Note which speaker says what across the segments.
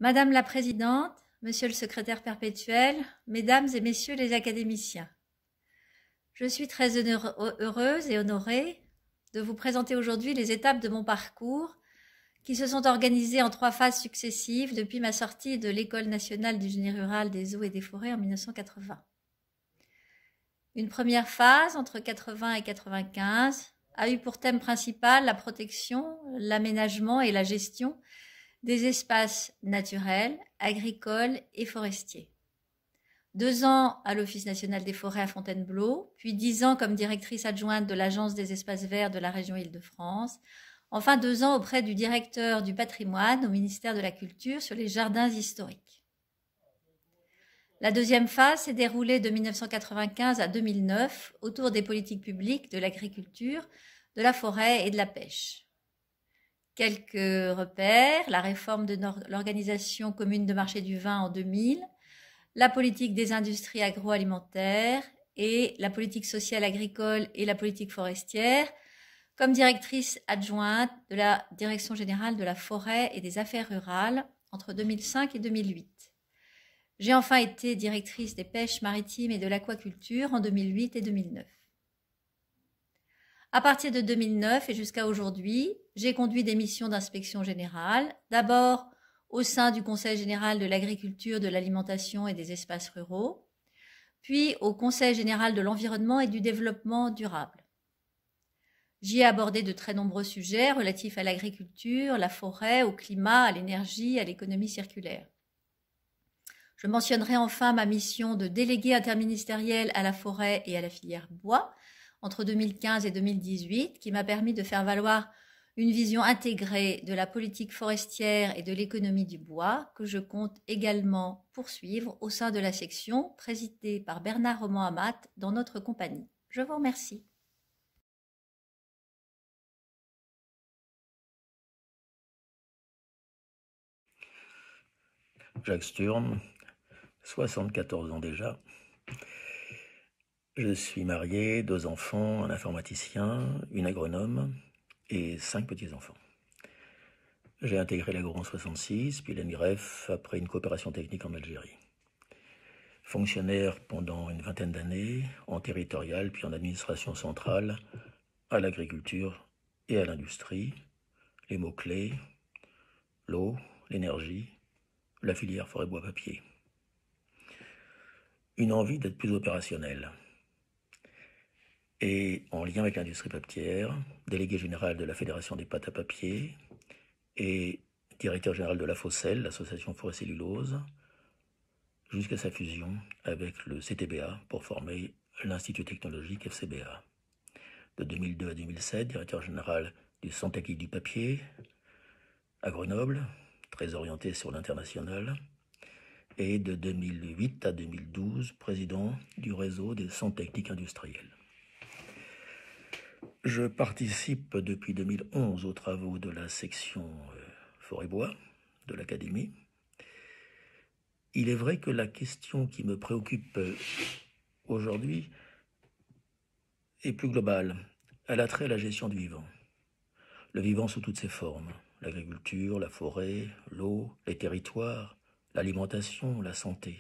Speaker 1: Madame la Présidente, Monsieur le Secrétaire perpétuel, Mesdames et Messieurs les académiciens, je suis très heureuse et honorée de vous présenter aujourd'hui les étapes de mon parcours qui se sont organisées en 3 phases successives depuis ma sortie de l'École nationale du génie rural des eaux et des forêts en 1980. Une première phase, entre 80 et 95, a eu pour thème principal la protection, l'aménagement et la gestion des espaces naturels, agricoles et forestiers. 2 ans à l'Office national des forêts à Fontainebleau, puis 10 ans comme directrice adjointe de l'Agence des espaces verts de la région Île-de-France, enfin 2 ans auprès du directeur du patrimoine au ministère de la Culture sur les jardins historiques. La deuxième phase s'est déroulée de 1995 à 2009 autour des politiques publiques de l'agriculture, de la forêt et de la pêche. Quelques repères, la réforme de l'organisation commune de marché du vin en 2000, la politique des industries agroalimentaires et la politique sociale agricole et la politique forestière, comme directrice adjointe de la Direction générale de la forêt et des affaires rurales entre 2005 et 2008. J'ai enfin été directrice des pêches maritimes et de l'aquaculture en 2008 et 2009. À partir de 2009 et jusqu'à aujourd'hui, j'ai conduit des missions d'inspection générale, d'abord au sein du Conseil général de l'agriculture, de l'alimentation et des espaces ruraux, puis au Conseil général de l'environnement et du développement durable. J'y ai abordé de très nombreux sujets relatifs à l'agriculture, la forêt, au climat, à l'énergie, à l'économie circulaire. Je mentionnerai enfin ma mission de déléguée interministérielle à la forêt et à la filière bois entre 2015 et 2018, qui m'a permis de faire valoir une vision intégrée de la politique forestière et de l'économie du bois, que je compte également poursuivre au sein de la section présidée par Bernard Roman-Amat dans notre compagnie. Je vous remercie.
Speaker 2: Jacques Sturm, 74 ans déjà. Je suis marié, 2 enfants, un informaticien, une agronome et 5 petits-enfants. J'ai intégré l'Agro en 66, puis l'AMIREF après une coopération technique en Algérie. Fonctionnaire pendant une vingtaine d'années, en territorial puis en administration centrale, à l'agriculture et à l'industrie, les mots-clés, l'eau, l'énergie, la filière forêt-bois-papier. Une envie d'être plus opérationnel. Et en lien avec l'industrie papetière, délégué général de la Fédération des pâtes à papier et directeur général de la FOCEL, l'association Forêt-Cellulose, jusqu'à sa fusion avec le CTBA pour former l'Institut technologique FCBA. De 2002 à 2007, directeur général du Centre technique du papier à Grenoble, très orienté sur l'international, et de 2008 à 2012, président du réseau des centres techniques industriels. Je participe depuis 2011 aux travaux de la section forêt-bois de l'Académie. Il est vrai que la question qui me préoccupe aujourd'hui est plus globale. Elle a trait à la gestion du vivant. Le vivant sous toutes ses formes. L'agriculture, la forêt, l'eau, les territoires, l'alimentation, la santé.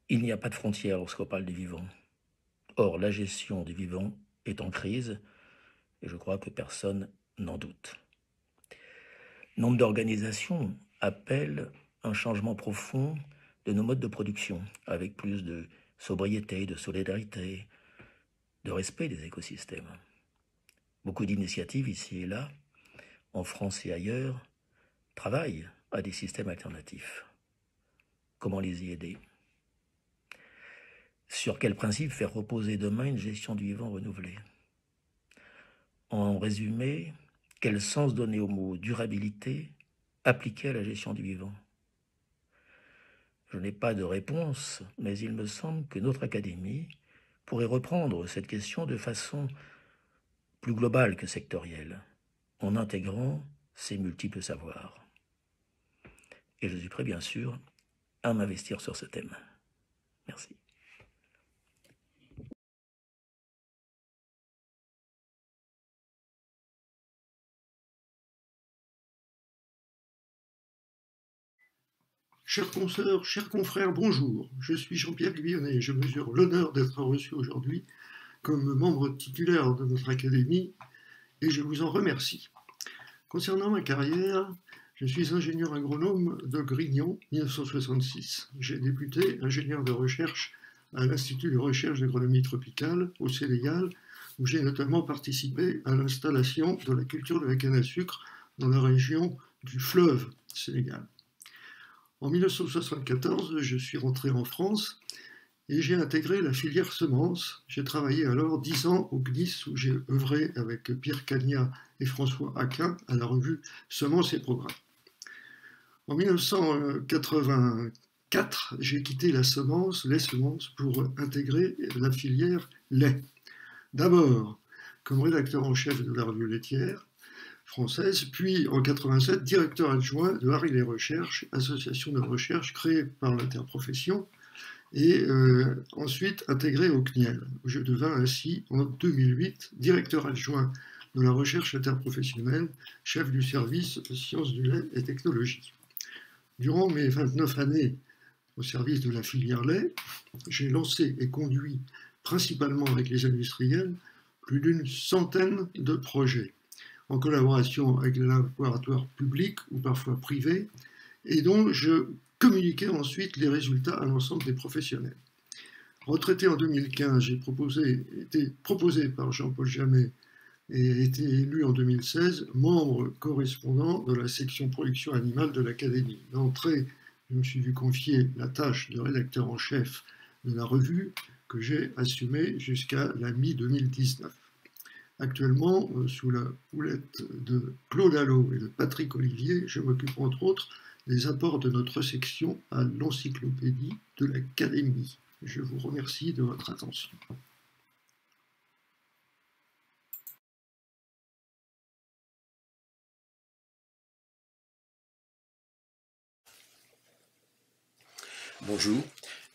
Speaker 2: Il n'y a pas de frontières lorsqu'on parle du vivant. Or, la gestion du vivant est en crise, et je crois que personne n'en doute. Nombre d'organisations appellent un changement profond de nos modes de production, avec plus de sobriété, de solidarité, de respect des écosystèmes. Beaucoup d'initiatives ici et là, en France et ailleurs, travaillent à des systèmes alternatifs. Comment les y aider? Sur quel principe faire reposer demain une gestion du vivant renouvelée? En résumé, quel sens donner au mot durabilité appliqué à la gestion du vivant? Je n'ai pas de réponse, mais il me semble que notre académie pourrait reprendre cette question de façon plus globale que sectorielle, en intégrant ses multiples savoirs. Et je suis prêt, bien sûr, à m'investir sur ce thème. Merci.
Speaker 3: Chers consoeurs, chers confrères, bonjour. Je suis Jean-Pierre Guillonnet et je mesure l'honneur d'être reçu aujourd'hui comme membre titulaire de notre académie et je vous en remercie. Concernant ma carrière, je suis ingénieur agronome de Grignon, 1966. J'ai débuté ingénieur de recherche à l'Institut de recherche d'agronomie tropicale au Sénégal, où j'ai notamment participé à l'installation de la culture de la canne à sucre dans la région du fleuve Sénégal. En 1974, je suis rentré en France et j'ai intégré la filière semences. J'ai travaillé alors 10 ans au CNIS où j'ai œuvré avec Pierre Cagnat et François Aquin à la revue Semences et Programmes. En 1984, j'ai quitté les semences pour intégrer la filière lait. D'abord comme rédacteur en chef de la revue laitière française, puis en 87, directeur adjoint de Harry les Recherches, association de recherche créée par l'interprofession, et ensuite intégré au CNIEL, où je devins ainsi en 2008 directeur adjoint de la recherche interprofessionnelle, chef du service sciences du lait et technologie. Durant mes 29 années au service de la filière lait, j'ai lancé et conduit, principalement avec les industriels, plus d'une centaine de projets, en collaboration avec les laboratoires publics ou parfois privés, et dont je communiquer ensuite les résultats à l'ensemble des professionnels. Retraité en 2015, j'ai été proposé par Jean-Paul Jamet et été élu en 2016 membre correspondant de la section production animale de l'Académie. D'entrée, je me suis vu confier la tâche de rédacteur en chef de la revue que j'ai assumée jusqu'à la mi-2019. Actuellement, sous la houlette de Claude Allot et de Patrick Olivier, je m'occupe entre autres des apports de notre section à l'encyclopédie de l'Académie. Je vous remercie de votre attention.
Speaker 4: Bonjour.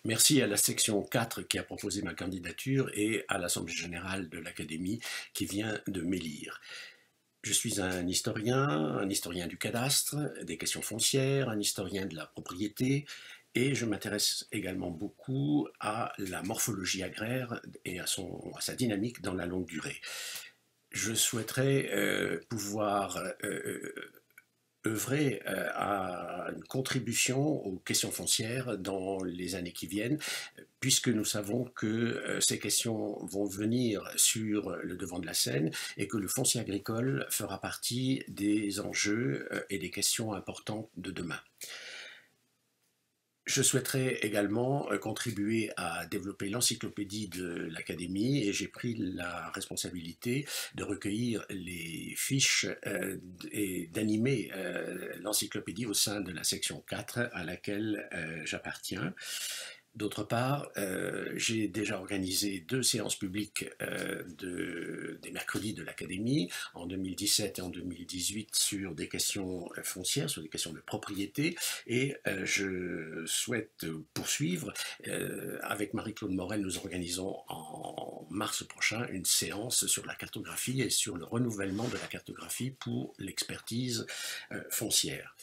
Speaker 4: Merci à la section 4 qui a proposé ma candidature et à l'Assemblée générale de l'Académie qui vient de m'élire. Je suis un historien du cadastre, des questions foncières, un historien de la propriété, et je m'intéresse également beaucoup à la morphologie agraire et à sa dynamique dans la longue durée. Je souhaiterais pouvoir œuvrer à une contribution aux questions foncières dans les années qui viennent, puisque nous savons que ces questions vont venir sur le devant de la scène et que le foncier agricole fera partie des enjeux et des questions importantes de demain. Je souhaiterais également contribuer à développer l'encyclopédie de l'Académie et j'ai pris la responsabilité de recueillir les fiches et d'animer l'encyclopédie au sein de la section 4 à laquelle j'appartiens. D'autre part, j'ai déjà organisé 2 séances publiques des mercredis de l'Académie, en 2017 et en 2018, sur des questions foncières, sur des questions de propriété, et je souhaite poursuivre. Avec Marie-Claude Morel, nous organisons en mars prochain une séance sur la cartographie et sur le renouvellement de la cartographie pour l'expertise foncière.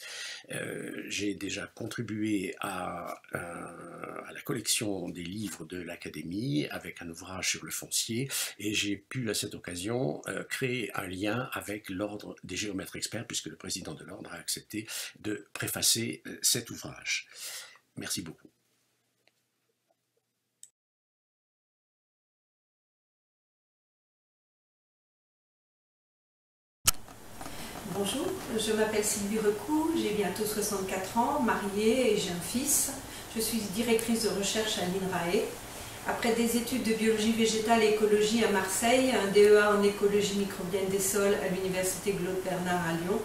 Speaker 4: J'ai déjà contribué à la collection des livres de l'Académie avec un ouvrage sur le foncier et j'ai pu à cette occasion créer un lien avec l'Ordre des géomètres experts puisque le président de l'Ordre a accepté de préfacer cet ouvrage. Merci beaucoup.
Speaker 5: Bonjour, je m'appelle Sylvie Recou, j'ai bientôt 64 ans, mariée et j'ai un fils. Je suis directrice de recherche à l'INRAE. Après des études de biologie végétale et écologie à Marseille, un DEA en écologie microbienne des sols à l'université Claude Bernard à Lyon,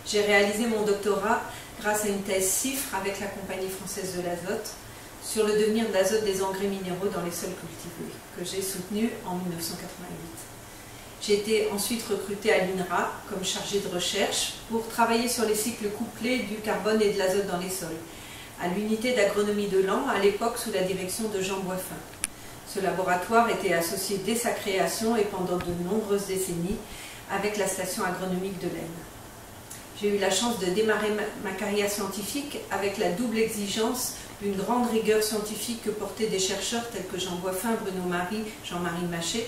Speaker 5: j'ai réalisé mon doctorat grâce à une thèse CIFRE avec la Compagnie française de l'azote sur le devenir de l'azote des engrais minéraux dans les sols cultivés, que j'ai soutenu en 1988. J'ai été ensuite recrutée à l'INRA comme chargée de recherche pour travailler sur les cycles couplés du carbone et de l'azote dans les sols, à l'unité d'agronomie de Laon, à l'époque sous la direction de Jean Boiffin. Ce laboratoire était associé dès sa création et pendant de nombreuses décennies avec la station agronomique de l'Aisne. J'ai eu la chance de démarrer ma carrière scientifique avec la double exigence d'une grande rigueur scientifique que portaient des chercheurs tels que Jean Boiffin, Bruno Marie, Jean-Marie Maché,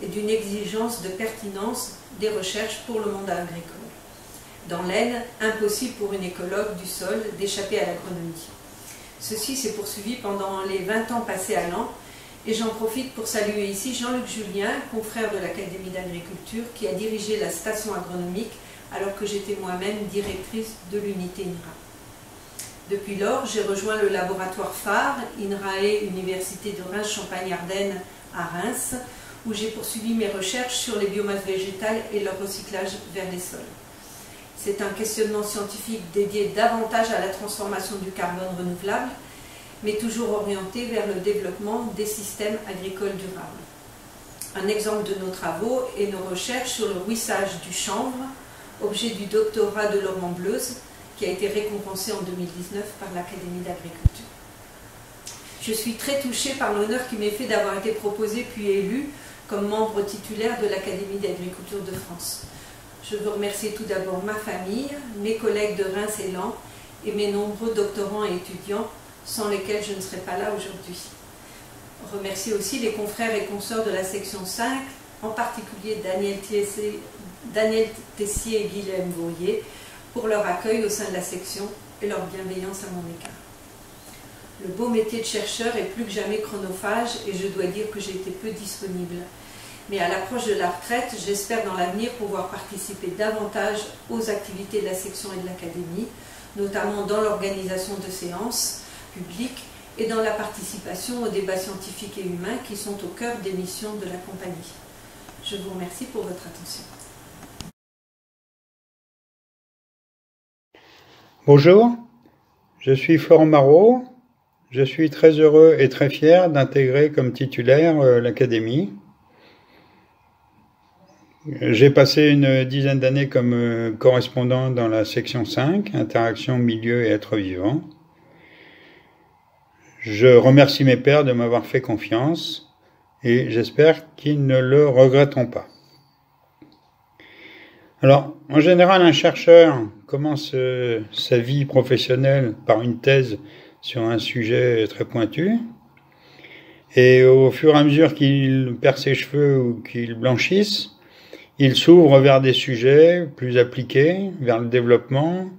Speaker 5: et d'une exigence de pertinence des recherches pour le monde agricole. Dans l'Aisne, impossible pour une écologue du sol d'échapper à l'agronomie. Ceci s'est poursuivi pendant les 20 ans passés à Laon, et j'en profite pour saluer ici Jean-Luc Julien, confrère de l'Académie d'agriculture, qui a dirigé la station agronomique alors que j'étais moi-même directrice de l'unité INRA. Depuis lors, j'ai rejoint le laboratoire phare, INRAE, Université de Reims-Champagne-Ardenne à Reims, où j'ai poursuivi mes recherches sur les biomasses végétales et leur recyclage vers les sols. C'est un questionnement scientifique dédié davantage à la transformation du carbone renouvelable, mais toujours orienté vers le développement des systèmes agricoles durables. Un exemple de nos travaux est nos recherches sur le ruissage du chanvre, objet du doctorat de Laurent Bleuze, qui a été récompensé en 2019 par l'Académie d'agriculture. Je suis très touchée par l'honneur qui m'est fait d'avoir été proposée puis élue comme membre titulaire de l'Académie d'agriculture de France. Je veux remercier tout d'abord ma famille, mes collègues de Reims et Laon et mes nombreux doctorants et étudiants sans lesquels je ne serais pas là aujourd'hui. Remercier aussi les confrères et consoeurs de la section 5, en particulier Daniel Tessier et Guilhem Bourrier, pour leur accueil au sein de la section et leur bienveillance à mon égard. Le beau métier de chercheur est plus que jamais chronophage et je dois dire que j'ai été peu disponible. Mais à l'approche de la retraite, j'espère dans l'avenir pouvoir participer davantage aux activités de la section et de l'Académie, notamment dans l'organisation de séances publiques et dans la participation aux débats scientifiques et humains qui sont au cœur des missions de la compagnie. Je vous remercie pour votre attention.
Speaker 6: Bonjour, je suis Florent Marot. Je suis très heureux et très fier d'intégrer comme titulaire l'Académie. J'ai passé une dizaine d'années comme correspondant dans la section 5, Interaction, milieu et êtres vivants. Je remercie mes pairs de m'avoir fait confiance et j'espère qu'ils ne le regretteront pas. Alors, en général, un chercheur commence sa vie professionnelle par une thèse sur un sujet très pointu, et au fur et à mesure qu'il perd ses cheveux ou qu'il blanchisse, il s'ouvre vers des sujets plus appliqués, vers le développement,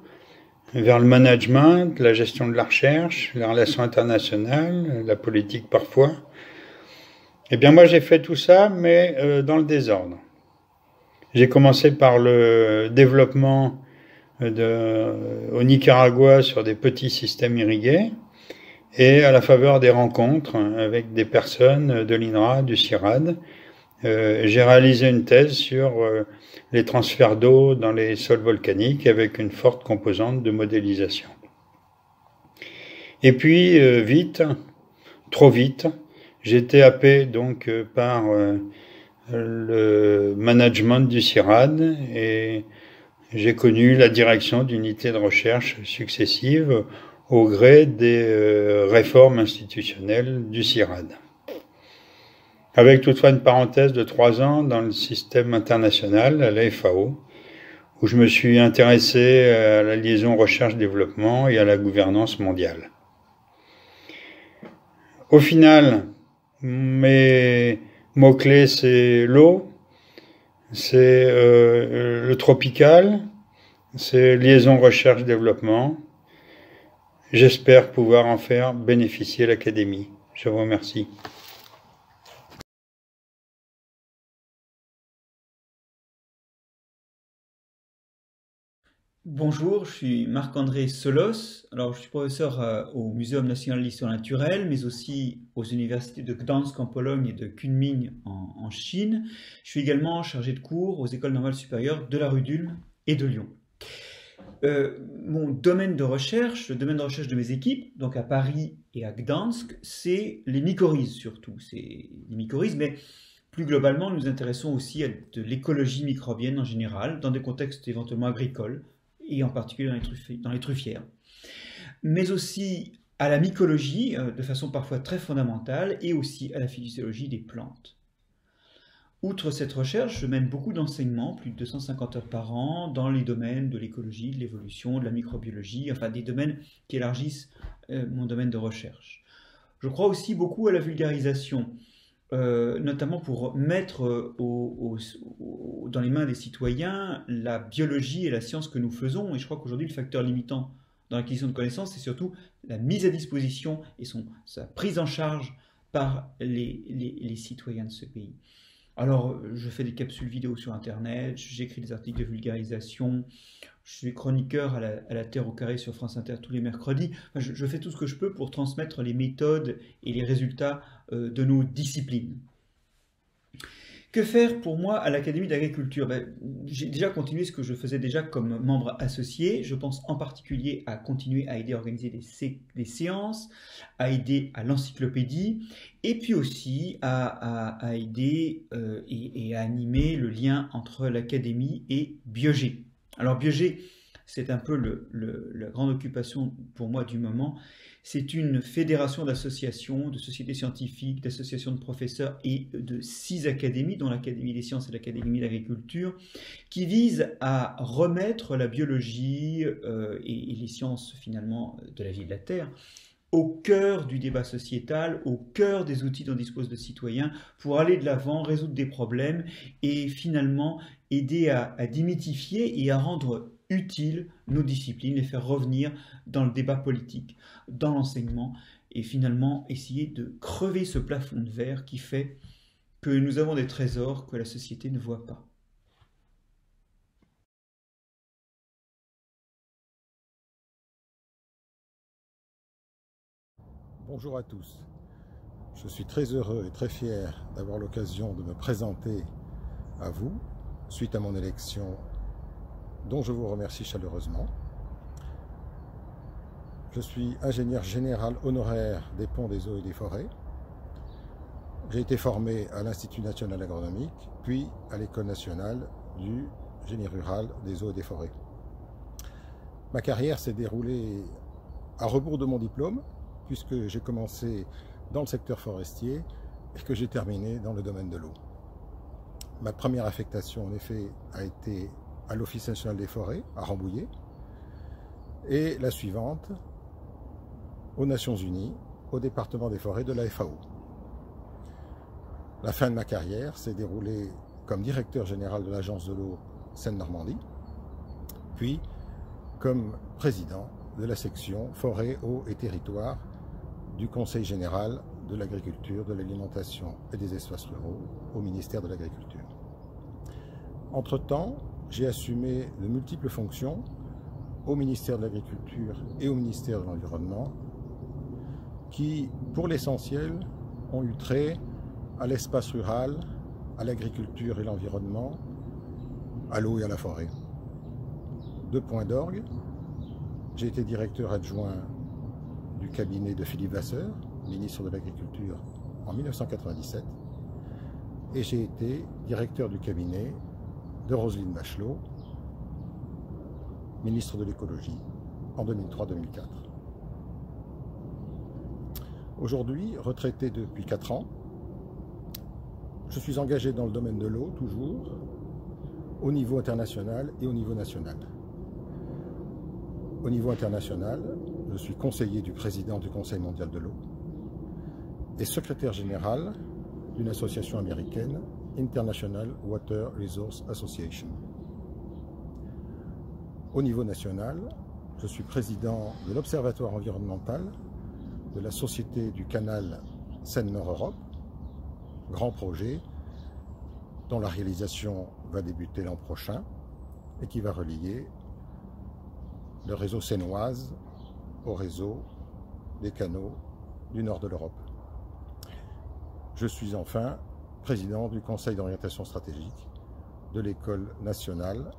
Speaker 6: vers le management, la gestion de la recherche, les relations internationales, la politique parfois. Eh bien moi j'ai fait tout ça, mais dans le désordre. J'ai commencé par le développement au Nicaragua sur des petits systèmes irrigués et à la faveur des rencontres avec des personnes de l'INRA, du CIRAD, j'ai réalisé une thèse sur les transferts d'eau dans les sols volcaniques avec une forte composante de modélisation. Et puis vite, trop vite, j'ai été happé donc par le management du CIRAD et j'ai connu la direction d'unités de recherche successives au gré des réformes institutionnelles du CIRAD. Avec toutefois une parenthèse de 3 ans dans le système international, à la FAO, où je me suis intéressé à la liaison recherche-développement et à la gouvernance mondiale. Au final, mes mots-clés, c'est l'eau, c'est le tropical, c'est liaison recherche-développement. J'espère pouvoir en faire bénéficier l'Académie. Je vous remercie.
Speaker 7: Bonjour, je suis Marc-André Solos. Alors, je suis professeur au Muséum national d'histoire naturelle, mais aussi aux universités de Gdansk en Pologne et de Kunming en Chine. Je suis également chargé de cours aux écoles normales supérieures de la rue d'Ulm et de Lyon. Mon domaine de recherche, le domaine de recherche de mes équipes, donc à Paris et à Gdansk, c'est les mycorhizes surtout. C'est les mycorhizes, mais plus globalement, nous nous intéressons aussi à de l'écologie microbienne en général, dans des contextes éventuellement agricoles, et en particulier dans les truffières, mais aussi à la mycologie, de façon parfois très fondamentale, et aussi à la physiologie des plantes. Outre cette recherche, je mène beaucoup d'enseignements, plus de 250 heures par an, dans les domaines de l'écologie, de l'évolution, de la microbiologie, enfin des domaines qui élargissent mon domaine de recherche. Je crois aussi beaucoup à la vulgarisation, notamment pour mettre dans les mains des citoyens la biologie et la science que nous faisons. Et je crois qu'aujourd'hui, le facteur limitant dans l'acquisition de connaissances, c'est surtout la mise à disposition et sa prise en charge par les citoyens de ce pays. Alors, je fais des capsules vidéo sur Internet, j'écris des articles de vulgarisation, je suis chroniqueur à la Terre au carré sur France Inter tous les mercredis. Enfin, je fais tout ce que je peux pour transmettre les méthodes et les résultats de nos disciplines. Que faire pour moi à l'Académie d'agriculture? J'ai déjà continué ce que je faisais déjà comme membre associé. Je pense en particulier à continuer à aider à organiser des séances, à aider à l'encyclopédie, et puis aussi à aider et à animer le lien entre l'Académie et Biogé. Alors Biogé, c'est un peu la grande occupation pour moi du moment. C'est une fédération d'associations, de sociétés scientifiques, d'associations de professeurs et de 6 académies, dont l'Académie des sciences et l'Académie d'agriculture, qui visent à remettre la biologie et les sciences finalement de la vie et de la terre au cœur du débat sociétal, au cœur des outils dont disposent les citoyens pour aller de l'avant, résoudre des problèmes et finalement aider à démythifier et à rendre utiles nos disciplines, les faire revenir dans le débat politique, dans l'enseignement et finalement essayer de crever ce plafond de verre qui fait que nous avons des trésors que la société ne voit pas.
Speaker 8: Bonjour à tous. Je suis très heureux et très fier d'avoir l'occasion de me présenter à vous suite à mon élection, dont je vous remercie chaleureusement. Je suis ingénieur général honoraire des ponts, des eaux et des forêts. J'ai été formé à l'Institut national agronomique, puis à l'École nationale du génie rural, des eaux et des forêts. Ma carrière s'est déroulée à rebours de mon diplôme, puisque j'ai commencé dans le secteur forestier et que j'ai terminé dans le domaine de l'eau. Ma première affectation, en effet, a été à l'Office national des forêts, à Rambouillet, et la suivante, aux Nations Unies, au département des forêts de la FAO. La fin de ma carrière s'est déroulée comme directeur général de l'Agence de l'eau Seine-Normandie, puis comme président de la section Forêt, eau et territoire du Conseil général de l'agriculture, de l'alimentation et des espaces ruraux au ministère de l'Agriculture. Entre-temps, j'ai assumé de multiples fonctions au ministère de l'Agriculture et au ministère de l'Environnement qui, pour l'essentiel, ont eu trait à l'espace rural, à l'agriculture et l'environnement, à l'eau et à la forêt. 2 points d'orgue. J'ai été directeur adjoint du cabinet de Philippe Vasseur, ministre de l'Agriculture, en 1997, et j'ai été directeur du cabinet de Roselyne Bachelot, ministre de l'Écologie, en 2003-2004. Aujourd'hui, retraité depuis 4 ans, je suis engagé dans le domaine de l'eau, toujours, au niveau international et au niveau national. Au niveau international, je suis conseiller du président du Conseil mondial de l'eau et secrétaire général d'une association américaine, International Water Resource Association. Au niveau national, je suis président de l'Observatoire environnemental de la Société du Canal Seine-Nord-Europe, grand projet dont la réalisation va débuter l'an prochain et qui va relier le réseau sénoise au réseau des canaux du nord de l'Europe. Je suis enfin président du Conseil d'orientation stratégique de l'École nationale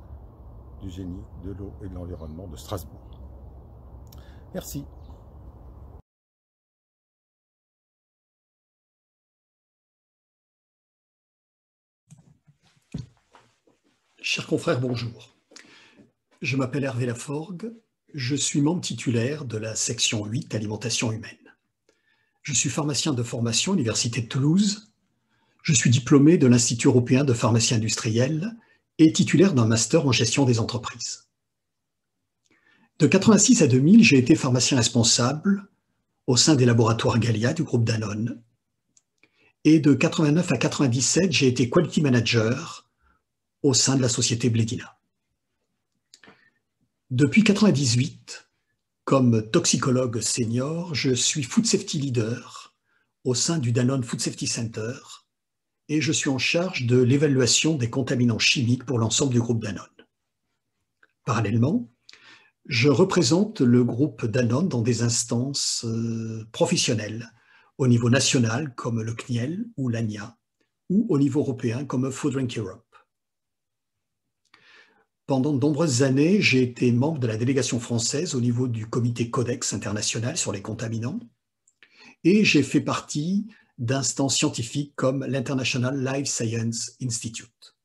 Speaker 8: du génie de l'eau et de l'environnement de Strasbourg. Merci.
Speaker 9: Chers confrères, bonjour. Je m'appelle Hervé Laforgue, je suis membre titulaire de la section 8 Alimentation humaine. Je suis pharmacien de formation à l'Université de Toulouse. Je suis diplômé de l'Institut européen de pharmacie industrielle et titulaire d'un master en gestion des entreprises. De 1986 à 2000, j'ai été pharmacien responsable au sein des laboratoires Gallia du groupe Danone. Et de 1989 à 1997, j'ai été quality manager au sein de la société Blédina. Depuis 1998, comme toxicologue senior, je suis food safety leader au sein du Danone Food Safety Center et je suis en charge de l'évaluation des contaminants chimiques pour l'ensemble du groupe Danone. Parallèlement, je représente le groupe Danone dans des instances professionnelles au niveau national comme le CNIEL ou l'ANIA ou au niveau européen comme Food Drink Europe. Pendant de nombreuses années, j'ai été membre de la délégation française au niveau du comité Codex international sur les contaminants et j'ai fait partie d'instances scientifiques comme l'International Life Science Institute.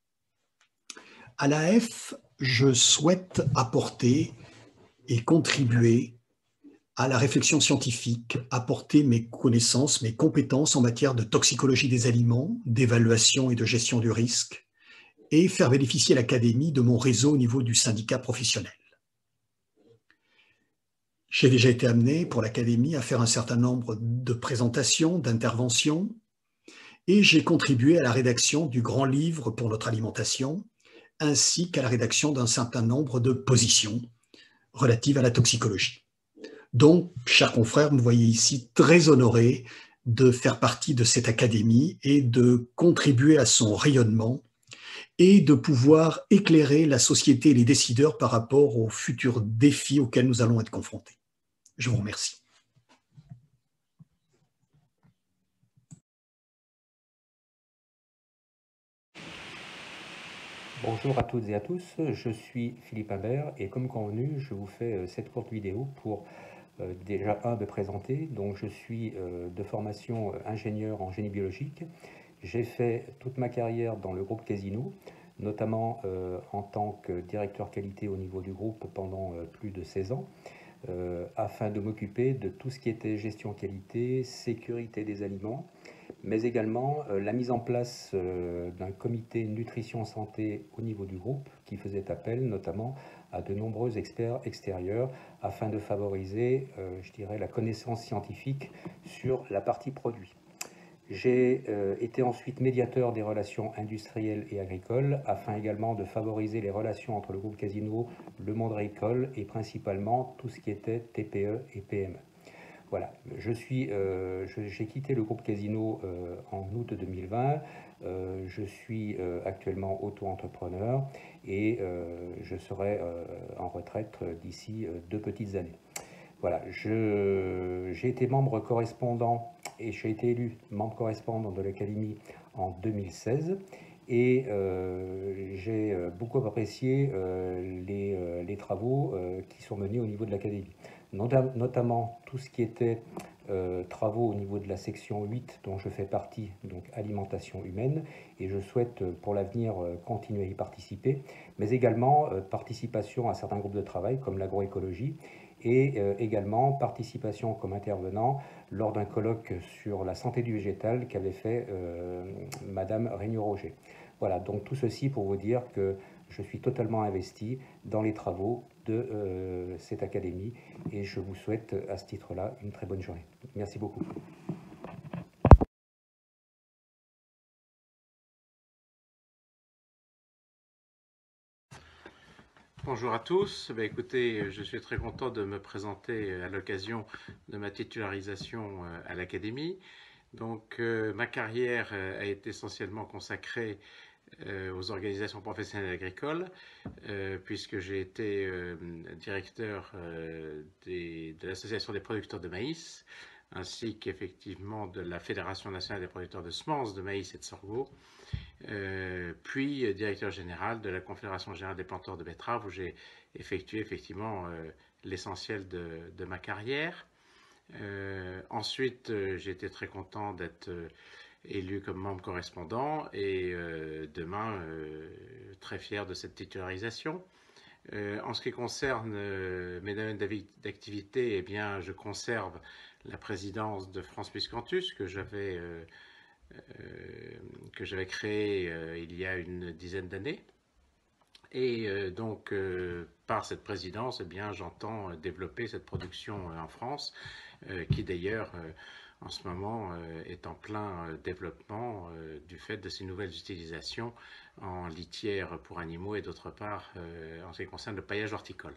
Speaker 9: À l'AF, je souhaite apporter et contribuer à la réflexion scientifique, apporter mes connaissances, mes compétences en matière de toxicologie des aliments, d'évaluation et de gestion du risque, et faire bénéficier l'Académie de mon réseau au niveau du syndicat professionnel. J'ai déjà été amené pour l'Académie à faire un certain nombre de présentations, d'interventions, et j'ai contribué à la rédaction du grand livre pour notre alimentation, ainsi qu'à la rédaction d'un certain nombre de positions relatives à la toxicologie. Donc, chers confrères, vous me voyez ici très honoré de faire partie de cette Académie et de contribuer à son rayonnement et de pouvoir éclairer la société et les décideurs par rapport aux futurs défis auxquels nous allons être confrontés. Je vous remercie.
Speaker 10: Bonjour à toutes et à tous, je suis Philippe Imbert et comme convenu, je vous fais cette courte vidéo pour déjà me présenter. Donc je suis de formation ingénieur en génie biologique. J'ai fait toute ma carrière dans le groupe Casino, notamment en tant que directeur qualité au niveau du groupe pendant plus de 16 ans, afin de m'occuper de tout ce qui était gestion qualité, sécurité des aliments, mais également la mise en place d'un comité nutrition santé au niveau du groupe qui faisait appel notamment à de nombreux experts extérieurs afin de favoriser, je dirais, la connaissance scientifique sur la partie produit. J'ai été ensuite médiateur des relations industrielles et agricoles afin également de favoriser les relations entre le groupe Casino, le monde agricole et principalement tout ce qui était TPE et PME. Voilà, j'ai quitté le groupe Casino en août 2020. Je suis actuellement auto-entrepreneur et je serai en retraite d'ici 2 petites années. Voilà, j'ai été membre correspondant et j'ai été élu membre correspondant de l'Académie en 2016 et j'ai beaucoup apprécié les travaux qui sont menés au niveau de l'Académie. Notamment tout ce qui était travaux au niveau de la section 8 dont je fais partie, donc alimentation humaine, et je souhaite pour l'avenir continuer à y participer, mais également participation à certains groupes de travail comme l'agroécologie et également participation comme intervenant lors d'un colloque sur la santé du végétal qu'avait fait Madame Regnault-Roger. Voilà, donc tout ceci pour vous dire que je suis totalement investi dans les travaux de cette académie et je vous souhaite à ce titre-là une très bonne journée. Merci beaucoup.
Speaker 4: Bonjour à tous. Écoutez, je suis très content de me présenter à l'occasion de ma titularisation à l'Académie. Donc, ma carrière a été essentiellement consacrée aux organisations professionnelles agricoles, puisque j'ai été directeur de l'Association des producteurs de maïs, ainsi qu'effectivement de la Fédération nationale des producteurs de semences de maïs et de sorgho, puis directeur général de la Confédération générale des planteurs de betteraves, où j'ai effectué effectivement l'essentiel de ma carrière. Ensuite, j'ai été très content d'être élu comme membre correspondant et demain très fier de cette titularisation. En ce qui concerne mes domaines d'activité, eh bien, je conserve la présidence de France Plus Cantus que j'avais que j'avais créé il y a une dizaine d'années. Et donc, par cette présidence, eh bien, j'entends développer cette production en France, qui d'ailleurs, en ce moment, est en plein développement du fait de ces nouvelles utilisations en litière pour animaux et d'autre part, en ce qui concerne le paillage horticole.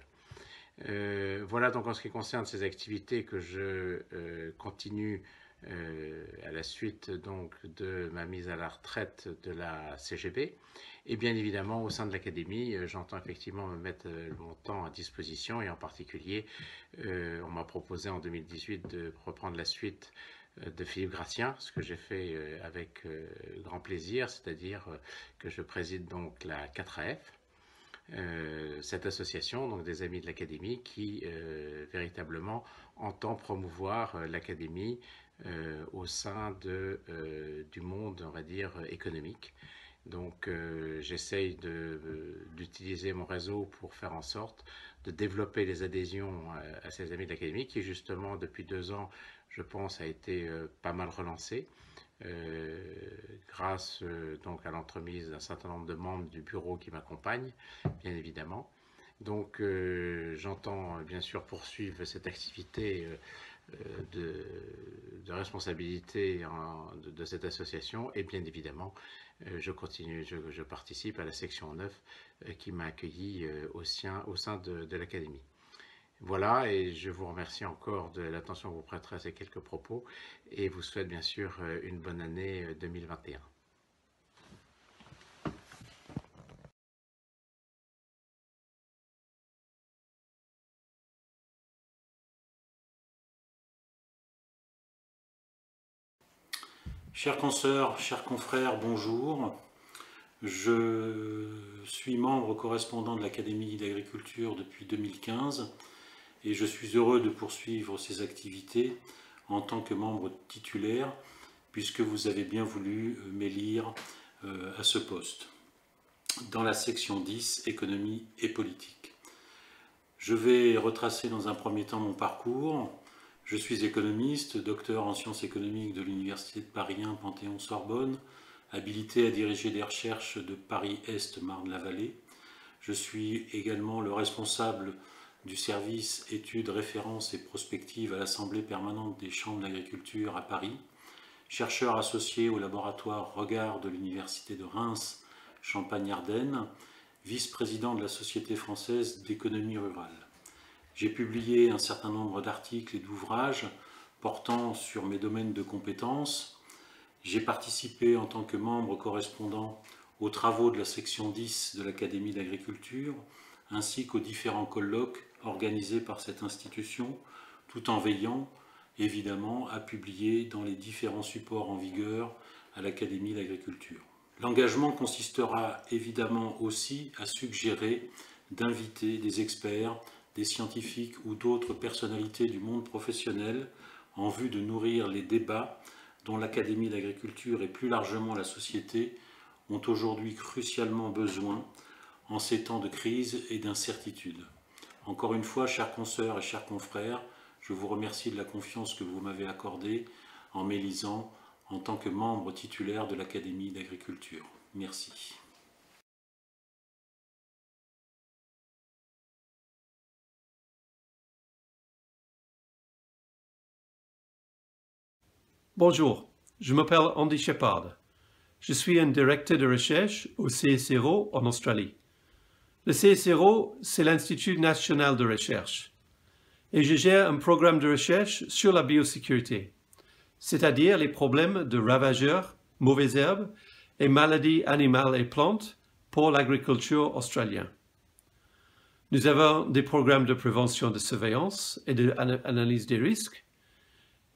Speaker 4: Voilà donc en ce qui concerne ces activités que je continue à la suite donc de ma mise à la retraite de la CGB. Et bien évidemment, au sein de l'Académie, j'entends effectivement me mettre mon temps à disposition et en particulier, on m'a proposé en 2018 de reprendre la suite de Philippe Gratien, ce que j'ai fait avec grand plaisir, c'est-à-dire que je préside donc la 4AF, cette association donc des amis de l'Académie qui véritablement entend promouvoir l'Académie au sein du monde, on va dire, économique. Donc j'essaye d'utiliser mon réseau pour faire en sorte de développer les adhésions à ces amis de l'Académie qui justement depuis 2 ans, je pense, a été pas mal relancé grâce donc à l'entremise d'un certain nombre de membres du bureau qui m'accompagnent, bien évidemment. Donc j'entends bien sûr poursuivre cette activité de responsabilité de cette association et bien évidemment je continue, je participe à la section 9 qui m'a accueilli au sein de l'Académie. Voilà, et je vous remercie encore de l'attention que vous prêterez à ces quelques propos et vous souhaite bien sûr une bonne année 2021.
Speaker 11: Chers consoeurs, chers confrères, bonjour. Je suis membre correspondant de l'Académie d'agriculture depuis 2015 et je suis heureux de poursuivre ces activités en tant que membre titulaire puisque vous avez bien voulu m'élire à ce poste dans la section 10, économie et politique. Je vais retracer dans un premier temps mon parcours. Je suis économiste, docteur en sciences économiques de l'Université de Paris 1 Panthéon-Sorbonne, habilité à diriger des recherches de Paris-Est Marne-la-Vallée. Je suis également le responsable du service études, références et prospectives à l'Assemblée permanente des chambres d'agriculture à Paris, chercheur associé au laboratoire Regard de l'Université de Reims, Champagne-Ardenne, vice-président de la Société française d'économie rurale. J'ai publié un certain nombre d'articles et d'ouvrages portant sur mes domaines de compétences. J'ai participé en tant que membre correspondant aux travaux de la section 10 de l'Académie d'agriculture, ainsi qu'aux différents colloques organisés par cette institution, tout en veillant, évidemment, à publier dans les différents supports en vigueur à l'Académie d'agriculture. L'engagement consistera évidemment aussi à suggérer d'inviter des experts, des scientifiques ou d'autres personnalités du monde professionnel en vue de nourrir les débats dont l'Académie d'agriculture et plus largement la société ont aujourd'hui crucialement besoin en ces temps de crise et d'incertitude. Encore une fois, chers consoeurs et chers confrères, je vous remercie de la confiance que vous m'avez accordée en m'élisant en tant que membre titulaire de l'Académie d'agriculture. Merci.
Speaker 12: Bonjour, je m'appelle Andy Shepard. Je suis un directeur de recherche au CSIRO en Australie. Le CSIRO, c'est l'Institut national de recherche. Et je gère un programme de recherche sur la biosécurité, c'est-à-dire les problèmes de ravageurs, mauvaises herbes et maladies animales et plantes pour l'agriculture australienne. Nous avons des programmes de prévention de surveillance et d'analyse des risques,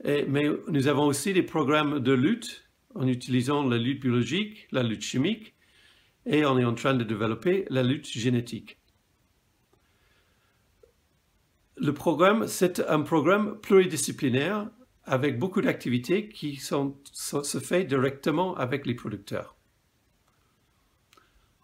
Speaker 12: mais nous avons aussi des programmes de lutte en utilisant la lutte biologique, la lutte chimique, et on est en train de développer la lutte génétique. Le programme, c'est un programme pluridisciplinaire avec beaucoup d'activités qui se font directement avec les producteurs.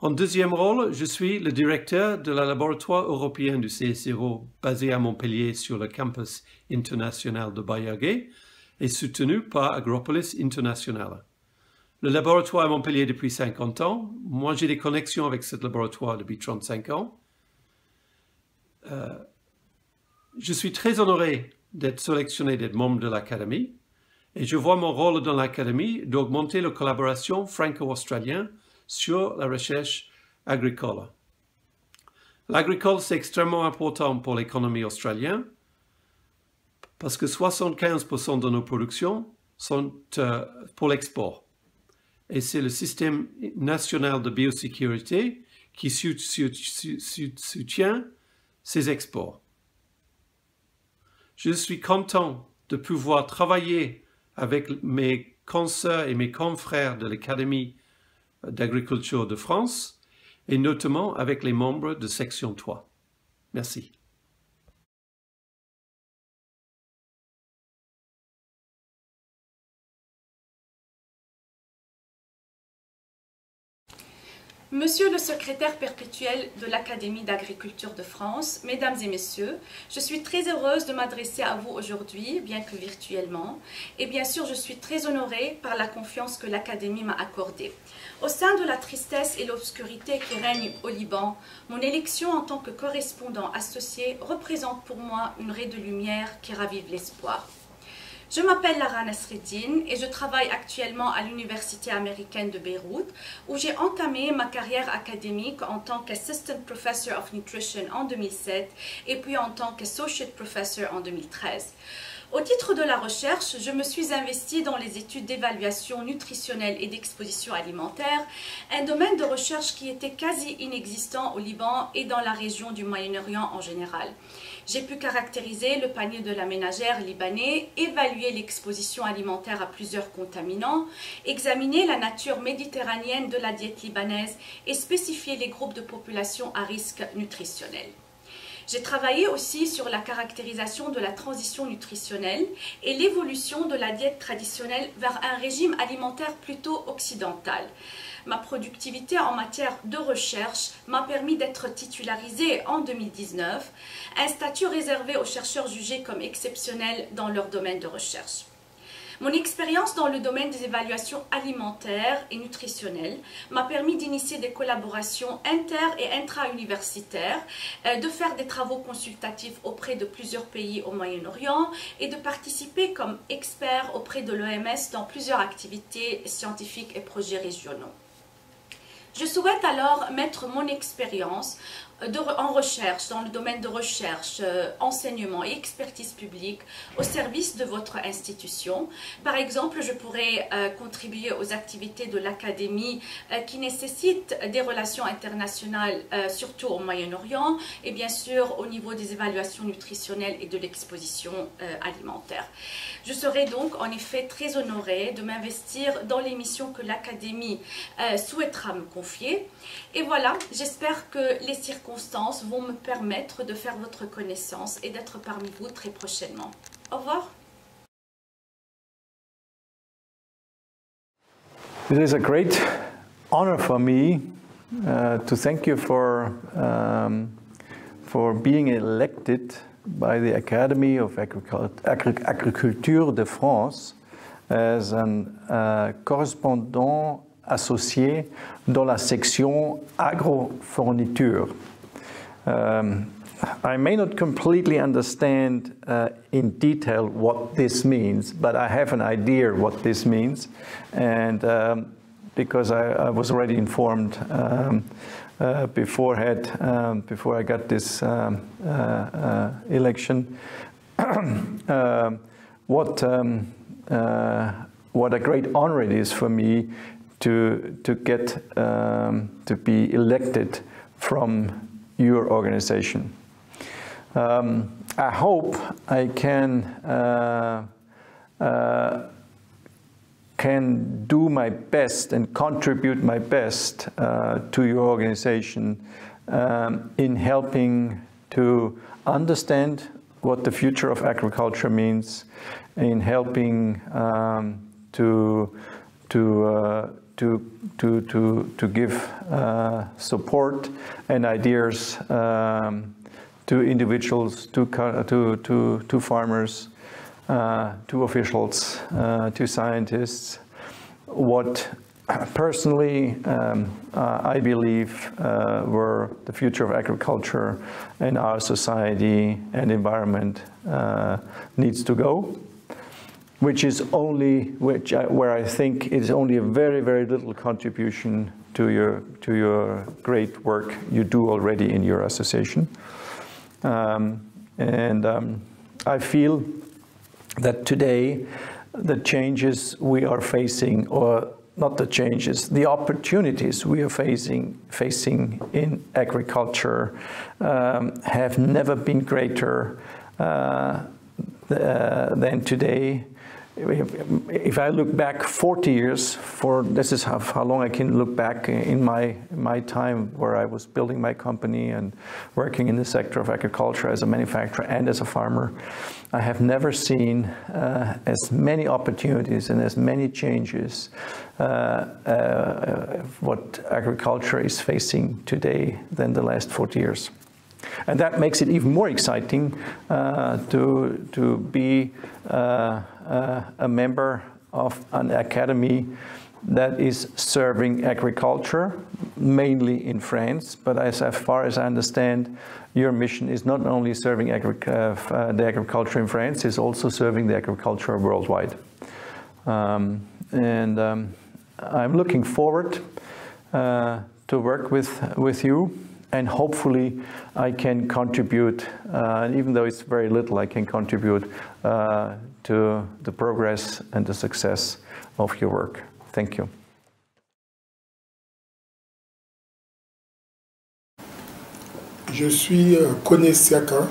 Speaker 12: En deuxième rôle, je suis le directeur de la laboratoire européen du CSIRO basé à Montpellier sur le campus international de Baillarguet et soutenu par Agropolis International. Le laboratoire à Montpellier depuis 50 ans. Moi, j'ai des connexions avec ce laboratoire depuis 35 ans. Je suis très honoré d'être sélectionné, d'être membre de l'Académie. Et je vois mon rôle dans l'Académie d'augmenter la collaboration franco-australienne sur la recherche agricole. L'agricole, c'est extrêmement important pour l'économie australienne parce que 75% de nos productions sont pour l'export. Et c'est le système national de biosécurité qui soutient ces exports. Je suis content de pouvoir travailler avec mes consoeurs et mes confrères de l'Académie d'agriculture de France et notamment avec les membres de section 3. Merci.
Speaker 13: Monsieur le secrétaire perpétuel de l'Académie d'agriculture de France, mesdames et messieurs, je suis très heureuse de m'adresser à vous aujourd'hui, bien que virtuellement, et bien sûr je suis très honorée par la confiance que l'Académie m'a accordée. Au sein de la tristesse et l'obscurité qui règnent au Liban, mon élection en tant que correspondant associé représente pour moi une raie de lumière qui ravive l'espoir. Je m'appelle Lara Nasreddine et je travaille actuellement à l'Université américaine de Beyrouth où j'ai entamé ma carrière académique en tant qu'Assistant Professor of Nutrition en 2007 et puis en tant qu'Associate Professor en 2013. Au titre de la recherche, je me suis investie dans les études d'évaluation nutritionnelle et d'exposition alimentaire, un domaine de recherche qui était quasi inexistant au Liban et dans la région du Moyen-Orient en général. J'ai pu caractériser le panier de la ménagère libanais, évaluer l'exposition alimentaire à plusieurs contaminants, examiner la nature méditerranéenne de la diète libanaise et spécifier les groupes de population à risque nutritionnel. J'ai travaillé aussi sur la caractérisation de la transition nutritionnelle et l'évolution de la diète traditionnelle vers un régime alimentaire plutôt occidental. Ma productivité en matière de recherche m'a permis d'être titularisée en 2019, un statut réservé aux chercheurs jugés comme exceptionnels dans leur domaine de recherche. Mon expérience dans le domaine des évaluations alimentaires et nutritionnelles m'a permis d'initier des collaborations inter- et intra-universitaires, de faire des travaux consultatifs auprès de plusieurs pays au Moyen-Orient et de participer comme expert auprès de l'OMS dans plusieurs activités scientifiques et projets régionaux. Je souhaite alors mettre mon expérience en recherche, dans le domaine de recherche, enseignement et expertise publique au service de votre institution. Par exemple, je pourrais contribuer aux activités de l'Académie qui nécessitent des relations internationales, surtout au Moyen-Orient, et bien sûr au niveau des évaluations nutritionnelles et de l'exposition alimentaire. Je serai donc en effet très honorée de m'investir dans les missions que l'Académie souhaitera me confier. Et voilà, j'espère que les circonstances vont me permettre de faire votre connaissance et d'être parmi vous très prochainement. Au revoir.
Speaker 14: It is a great honor for me to thank you for being elected by the Academy of Agriculture de France as a correspondant associé dans la section agrofourniture. I may not completely understand in detail what this means, but I have an idea what this means, and because I was already informed before I got this election, what a great honor it is for me to get to be elected from your organization. I hope I can do my best and contribute my best to your organization in helping to understand what the future of agriculture means, in helping to give support and ideas to individuals, to farmers, to officials, to scientists, what personally, I believe where the future of agriculture and our society and environment needs to go, which is only where I think it is only a very, very little contribution to your great work you do already in your association. I feel that today the changes we are facing, or not the changes, the opportunities we are facing in agriculture have never been greater than today. If I look back 40 years, this is how long I can look back in my time where I was building my company and working in the sector of agriculture as a manufacturer and as a farmer, I have never seen as many opportunities and as many changes what agriculture is facing today than the last 40 years. And that makes it even more exciting to be a member of an academy that is serving agriculture, mainly in France. But as far as I understand, your mission is not only serving the agriculture in France, it's also serving the agriculture worldwide. I'm looking forward to work with you. And hopefully I can contribute, even though it's very little, I can contribute to the progress and the success of your work. Thank you.
Speaker 15: Je suis Kone Siaka,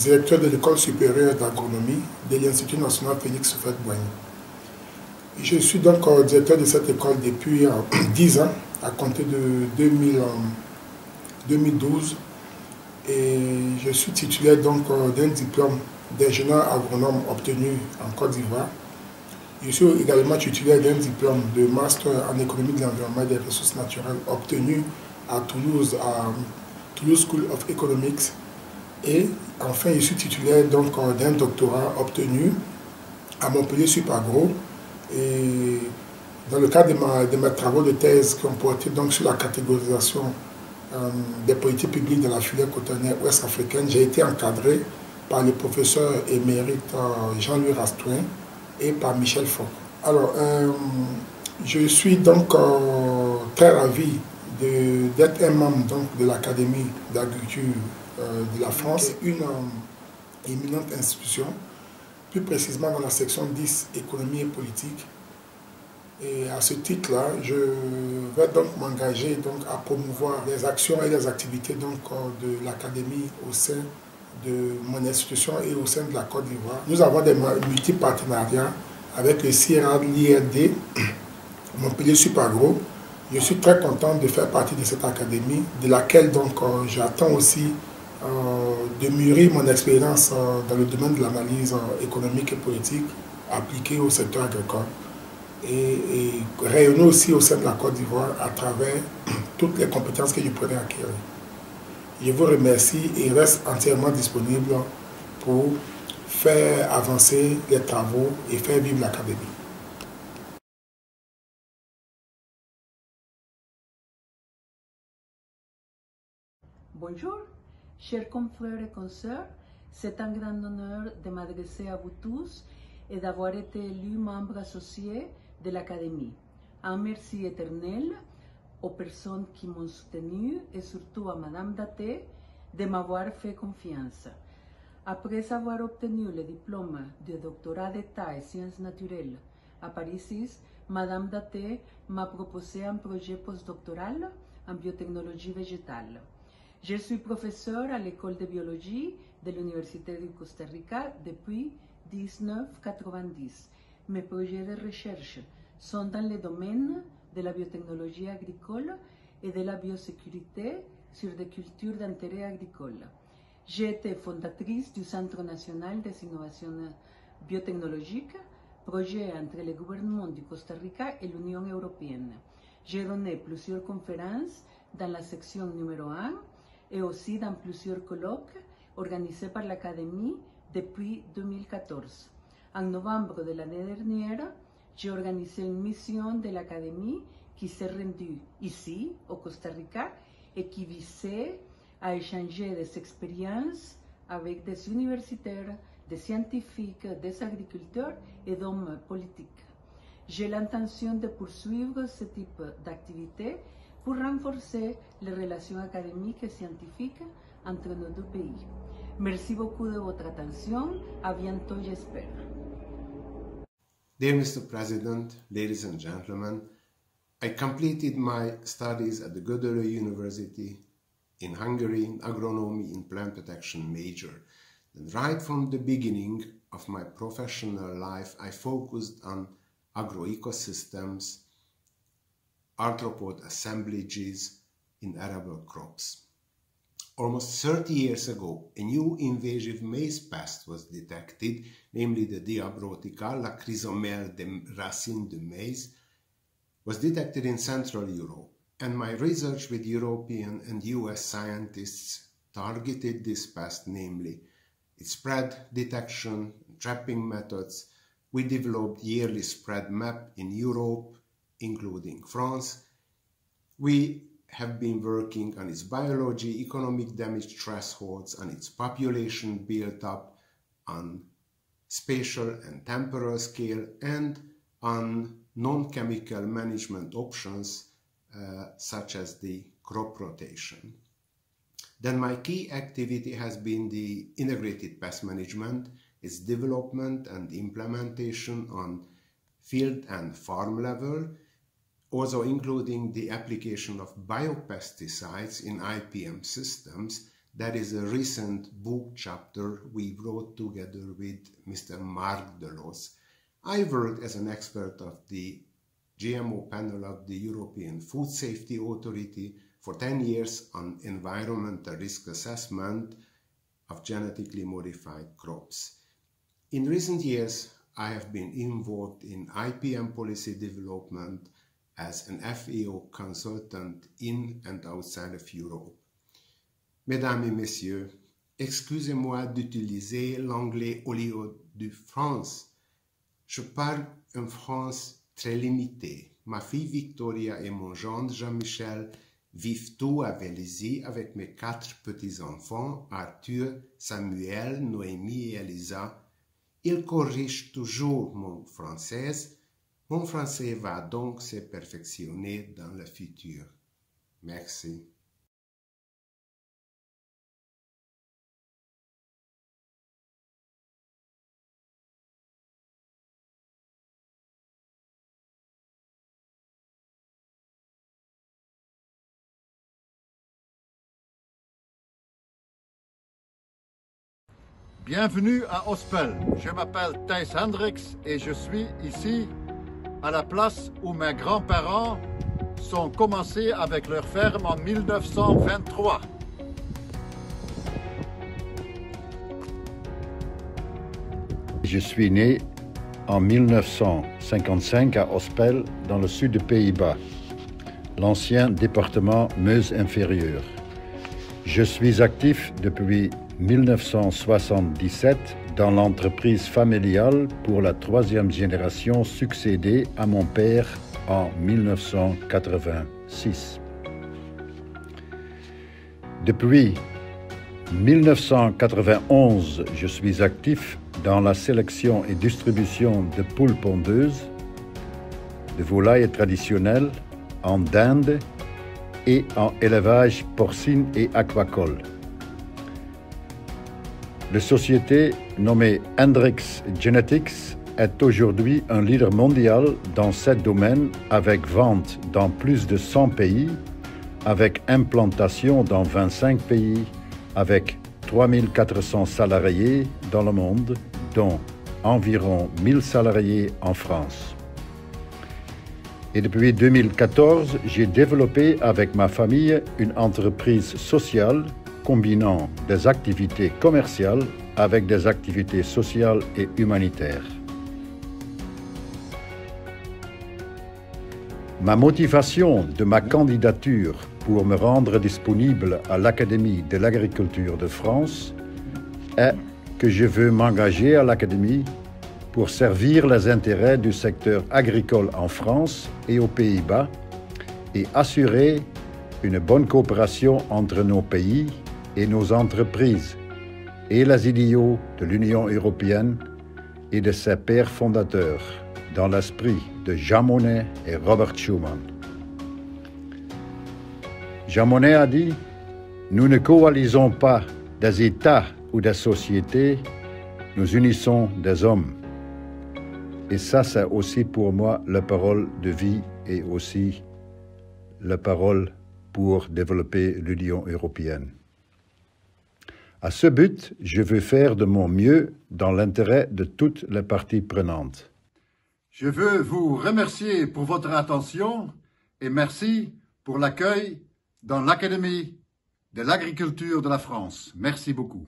Speaker 15: directeur de l'École supérieure d'agronomie de l'Institut national Félix Houphouët-Boigny. Je suis donc directeur de cette école depuis 10 ans, à compter de 2012, et je suis titulaire donc d'un diplôme d'ingénieur agronome obtenu en Côte d'Ivoire. Je suis également titulaire d'un diplôme de master en économie de l'environnement et des ressources naturelles obtenu à Toulouse School of Economics, et enfin je suis titulaire donc d'un doctorat obtenu à Montpellier Supagro, et dans le cadre de mes travaux de thèse qui ont porté donc sur la catégorisation des politiques publiques de la filière cotonnière ouest-africaine, j'ai été encadré par le professeur émérite Jean-Louis Rastouin et par Michel Faux. Alors, je suis donc très ravi d'être un membre donc, de l'Académie d'agriculture de la France, une éminente institution, plus précisément dans la section 10, économie et politique. Et à ce titre-là, je vais donc m'engager à promouvoir les actions et les activités donc, de l'Académie au sein de mon institution et au sein de la Côte d'Ivoire. Nous avons des multiples partenariats avec le CIRAD, l'IRD, Montpellier Supagro. Je suis très content de faire partie de cette académie, de laquelle donc j'attends aussi de mûrir mon expérience dans le domaine de l'analyse économique et politique appliquée au secteur agricole. Et rayonner aussi au sein de la Côte d'Ivoire à travers toutes les compétences que je pourrais acquérir. Je vous remercie et reste entièrement disponible pour faire avancer les travaux et faire vivre l'Académie.
Speaker 16: Bonjour, chers confrères et consoeurs, c'est un grand honneur de m'adresser à vous tous et d'avoir été élu membre associé de l'Académie. Un merci éternel aux personnes qui m'ont soutenu et surtout à Madame Daté de m'avoir fait confiance. Après avoir obtenu le diplôme de doctorat d'État et sciences naturelles à Paris 6, Madame Daté m'a proposé un projet postdoctoral en biotechnologie végétale. Je suis professeur à l'école de biologie de l'Université du Costa Rica depuis 1990. Mes projets de recherche sont dans le domaine de la biotechnologie agricole et de la biosécurité sur des cultures d'intérêt agricole. J'ai été fondatrice du Centre national des innovations biotechnologiques, projet entre le gouvernement du Costa Rica et l'Union européenne. J'ai donné plusieurs conférences dans la section numéro 1 et aussi dans plusieurs colloques organisés par l'Académie depuis 2014. En novembre de l'année dernière, j'ai organisé une mission de l'Académie qui s'est rendu ici, au Costa Rica, et qui visait à échanger des expériences avec des universitaires, des scientifiques, des agriculteurs et d'hommes politiques. J'ai l'intention de poursuivre ce type d'activité pour renforcer les relations académiques et scientifiques entre nos deux pays. Merci beaucoup de votre attention. À bientôt, j'espère.
Speaker 17: Dear Mr. President, ladies and gentlemen, I completed my studies at the Gödöllő University in Hungary in agronomy and plant protection major. And right from the beginning of my professional life, I focused on agroecosystems, arthropod assemblages in arable crops. Almost 30 years ago, a new invasive maize pest was detected, namely the Diabrotica, la chrysomelle des racines de maize, was detected in Central Europe, and my research with European and US scientists targeted this pest, namely its spread detection, trapping methods. We developed yearly spread map in Europe, including France. We have been working on its biology, economic damage thresholds, on its population built-up, on spatial and temporal scale, and on non-chemical management options such as the crop rotation. Then my key activity has been the integrated pest management, its development and implementation on field and farm level, also including the application of biopesticides in IPM systems. That is a recent book chapter we wrote together with Mr. Marc Delos. I worked as an expert of the GMO panel of the European Food Safety Authority for 10 years on environmental risk assessment of genetically modified crops. In recent years, I have been involved in IPM policy development as an FAO consultant in and outside of Europe. Mesdames et messieurs, excusez-moi d'utiliser l'anglais au lieu de France. Je parle un France très limité. Ma fille Victoria et mon gendre Jean-Michel vivent tous à Vélizy avec mes 4 petits-enfants, Arthur, Samuel, Noémie et Elisa. Ils corrigent toujours mon français. Mon français va donc se perfectionner dans le futur. Merci.
Speaker 18: Bienvenue à Ospel. Je m'appelle Thijs Hendricks et je suis ici à la place où mes grands-parents sont commencés avec leur ferme en 1923.
Speaker 8: Je suis né en 1955 à Ospel, dans le sud des Pays-Bas, l'ancien département Meuse-Inférieure. Je suis actif depuis 1977 dans l'entreprise familiale pour la 3e génération succédée à mon père en 1986. Depuis 1991, je suis actif dans la sélection et distribution de poules pondeuses, de volailles traditionnelles, en dinde et en élevage porcine et aquacole. La société nommée Hendricks Genetics est aujourd'hui un leader mondial dans ce domaine avec vente dans plus de 100 pays, avec implantation dans 25 pays, avec 3400 salariés dans le monde, dont environ 1000 salariés en France. Et depuis 2014, j'ai développé avec ma famille une entreprise sociale combinant des activités commerciales avec des activités sociales et humanitaires. Ma motivation de ma candidature pour me rendre disponible à l'Académie de l'agriculture de France est que je veux m'engager à l'Académie pour servir les intérêts du secteur agricole en France et aux Pays-Bas et assurer une bonne coopération entre nos pays et nos entreprises et les idéaux de l'Union européenne et de ses pères fondateurs, dans l'esprit de Jean Monnet et Robert Schuman. Jean Monnet a dit « Nous ne coalisons pas des États ou des sociétés, nous unissons des hommes. » Et ça, c'est aussi pour moi la parole de vie et aussi la parole pour développer l'Union européenne. À ce but, je veux faire de mon mieux dans l'intérêt de toutes les parties prenantes.
Speaker 18: Je veux vous remercier pour votre attention et merci pour l'accueil dans l'Académie de l'agriculture de la France. Merci beaucoup.